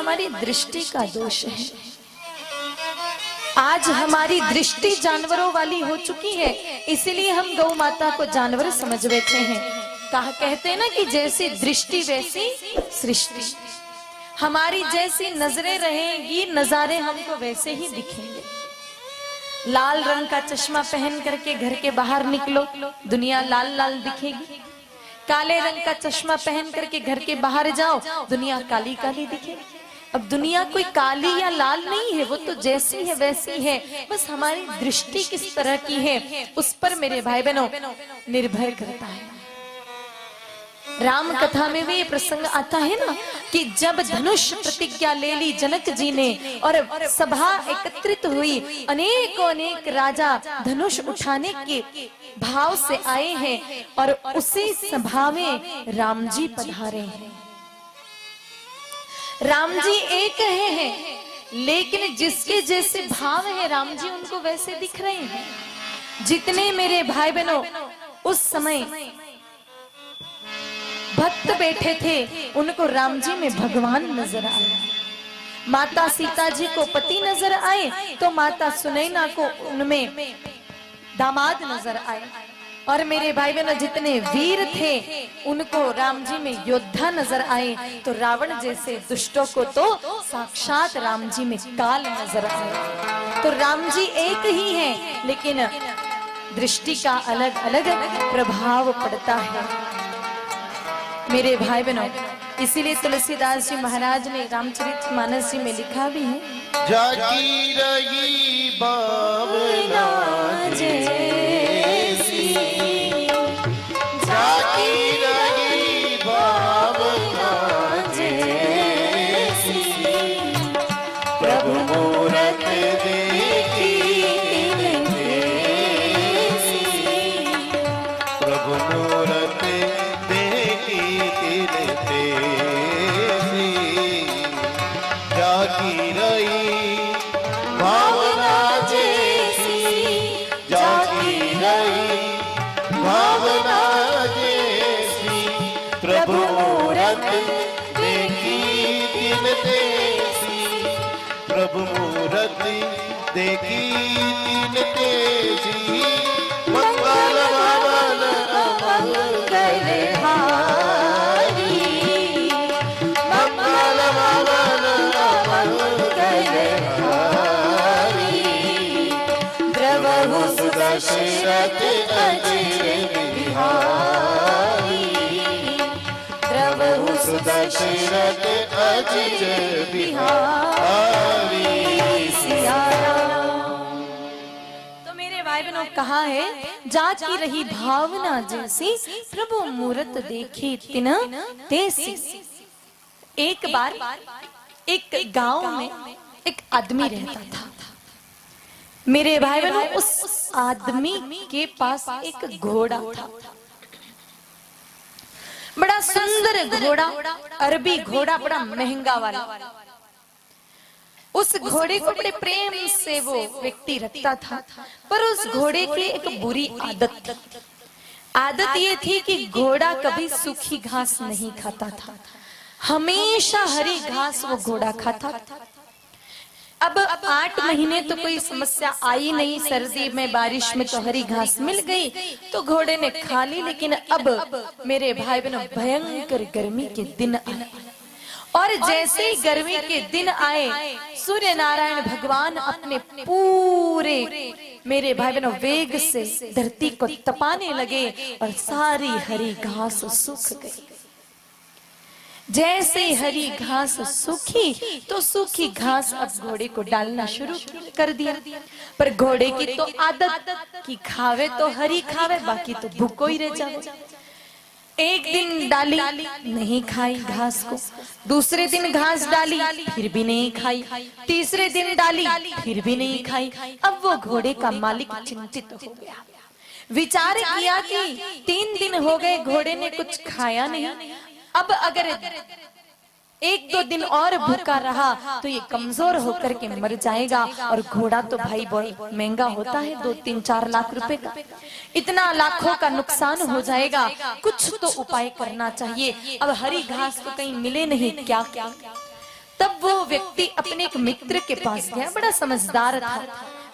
हमारी दृष्टि का दोष है। आज हमारी दृष्टि जानवरों वाली हो चुकी है, इसीलिए हम गौ माता को जानवर समझ बैठे हैं। कहते हैं ना कि जैसी दृष्टि वैसी सृष्टि। हमारी जैसी नजरें रहेंगी, नजारे हमको वैसे ही दिखेंगे। लाल रंग का चश्मा पहन करके घर के बाहर निकलो, दुनिया लाल लाल दिखेगी। काले रंग का चश्मा पहन करके घर के बाहर जाओ, दुनिया काली काली दिखेगी। अब दुनिया कोई काली या लाल नहीं है, वो तो जैसी है वैसी है, बस हमारी दृष्टि किस तरह की है उस पर मेरे भाई बहनों निर्भर करता है। राम कथा में भी ये प्रसंग आता है ना कि जब धनुष प्रतिज्ञा ले ली जनक जी ने और सभा एकत्रित हुई, अनेकों अनेक राजा धनुष उठाने के भाव से आए हैं और उसी सभा में राम जी पधारे हैं। राम जी एक हैं, लेकिन जिसके जैसे भाव है राम जी उनको वैसे दिख रहे हैं। जितने मेरे भाई बहनों उस समय भक्त बैठे थे, उनको राम जी में भगवान नजर आए। माता सीता जी को पति नजर आए तो माता सुनैना को उनमें दामाद नजर आए। और मेरे भाई बहनों जितने वीर थे उनको राम जी में योद्धा नजर आए, तो रावण जैसे दुष्टों को तो साक्षात राम जी में काल नजर आए। तो राम जी एक ही हैं, लेकिन दृष्टि का अलग अलग प्रभाव पड़ता है मेरे भाई बहनों। इसीलिए तुलसीदास जी महाराज ने रामचरितमानस जी में लिखा भी है, जाकी रही बावला जैसी, जाकी रही बावला जैसी, प्रभु मूरत देखी तेसी, प्रभु मूरत जाकी रही भावना जैसी, जाकी रही भावना जैसी, प्रभु मूरत देखी दिन तेसी, प्रभु मूरत देखी दिन तेसी, मंगल भवन मंगल हारी, मंगल भवन मंगल हारी, द्रवहु सुदशरथ अजिर बिहारी, द्रवहु सुदशरथ अजिर बिहारी। सिया राम। तो मेरे भाई बहनों कहा है, जाकी रही भावना जैसी, प्रभु मूरत देखी तिन तेसी। एक बार एक गांव में एक आदमी रहता था मेरे भाई बहनों। उस आदमी के पास एक घोड़ा था, बड़ा सुंदर घोड़ा, अरबी घोड़ा, बड़ा महंगा वाला। उस घोड़े को बड़े प्रेम से वो व्यक्ति रखता था, पर उस घोड़े की एक बुरी आदत ये थी कि घोड़ा कभी सूखी घास नहीं खाता था, हमेशा हरी घास वो घोड़ा खाता था। अब 8 महीने तो कोई समस्या आई नहीं, सर्दी में बारिश में तो हरी घास मिल गई तो घोड़े ने खा ली। लेकिन अब मेरे भाई बहनों भयंकर गर्मी के दिन आए, और जैसे ही गर्मी के दिन आए सूर्य नारायण भगवान अपने पूरे मेरे भाई बहनों वेग से धरती को तपाने लगे और सारी हरी घास सूख गई। जैसे हरी घास सूखी तो सूखी घास अब घोड़े को डालना शुरू कर दिया, पर घोड़े की तो आदत कि खावे तो हरी खावे, बाकी तो भूखो ही रह जावे। एक दिन डाली नहीं खाई घास को, दूसरे दिन घास डाली फिर भी नहीं खाई, तीसरे दिन डाली फिर भी नहीं खाई। अब वो घोड़े का मालिक चिंतित हो गया, विचार किया कि 3 दिन हो गए घोड़े ने कुछ खाया नहीं, अब अगर 1-2 दिन और भूखा रहा तो ये कमजोर होकर के मर जाएगा। और घोड़ा तो भाई बहुत महंगा होता है, 2-3-4 लाख रुपए का, इतना लाखों का नुकसान हो जाएगा, कुछ तो उपाय करना चाहिए। अब हरी घास तो कहीं मिले नहीं, क्या क्या। तब वो व्यक्ति अपने एक मित्र के पास गया, बड़ा समझदार था,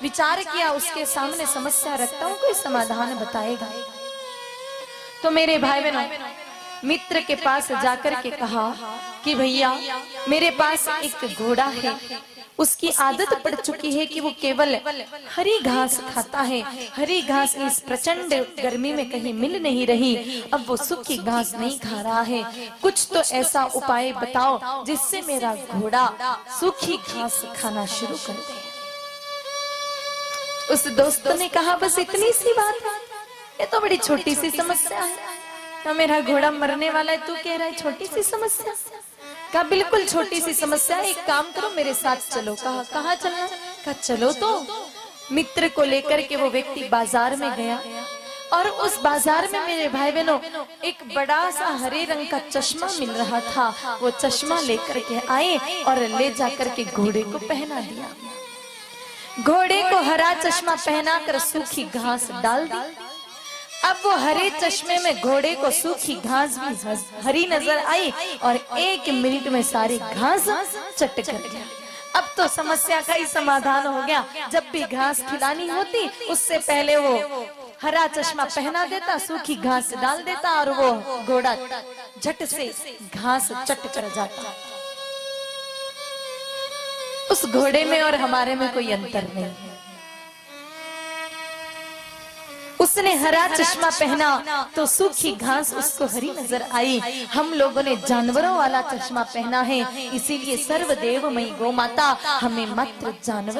विचार किया उसके सामने समस्या रखता हूँ, कोई समाधान बताएगा। तो मेरे भाई बहनों, मित्र के पास जाकर के कहा कि भैया मेरे पास एक घोड़ा है, उसकी आदत पड़ चुकी है कि वो केवल हरी घास खाता है। हरी घास इस प्रचंड गर्मी में कहीं मिल नहीं रही, अब वो सूखी घास नहीं खा रहा है। कुछ तो ऐसा उपाय बताओ जिससे मेरा घोड़ा सूखी घास खाना शुरू कर दे। उस दोस्त ने कहा बस इतनी सी बात है, ये तो बड़ी छोटी सी समस्या है। तो मेरा घोड़ा मरने वाला है, तू कह रहा है छोटी सी समस्या? कहा बिल्कुल छोटी सी समस्या है, एक काम करो मेरे साथ चलो। कहा कहाँ चलना? कहा चलो। तो मित्र को लेकर के वो व्यक्ति बाजार में गया और उस बाजार में मेरे भाई बहनों एक बड़ा सा हरे रंग का चश्मा मिल रहा था। वो चश्मा लेकर के आए और ले जाकर के घोड़े को पहना दिया। घोड़े को हरा चश्मा पहनाकर सूखी घास डाल दी। अब वो हरे चश्मे में घोड़े को सूखी घास भी हरी नजर आई और 1 मिनट में सारी घास चट कर गया। अब तो समस्या का ही समाधान हो गया। जब भी घास खिलानी होती उससे पहले वो हरा चश्मा पहना देता, सूखी घास डाल देता और वो घोड़ा झट से घास चट कर जाता। उस घोड़े में और हमारे में कोई अंतर नहीं है। उसने हरा चश्मा पहना तो सूखी घास उसको हरी नजर आई। हम लोगों ने जानवरों वाला चश्मा पहना है, इसीलिए सर्वदेवमयी गौ माता हमें मात्र जानवर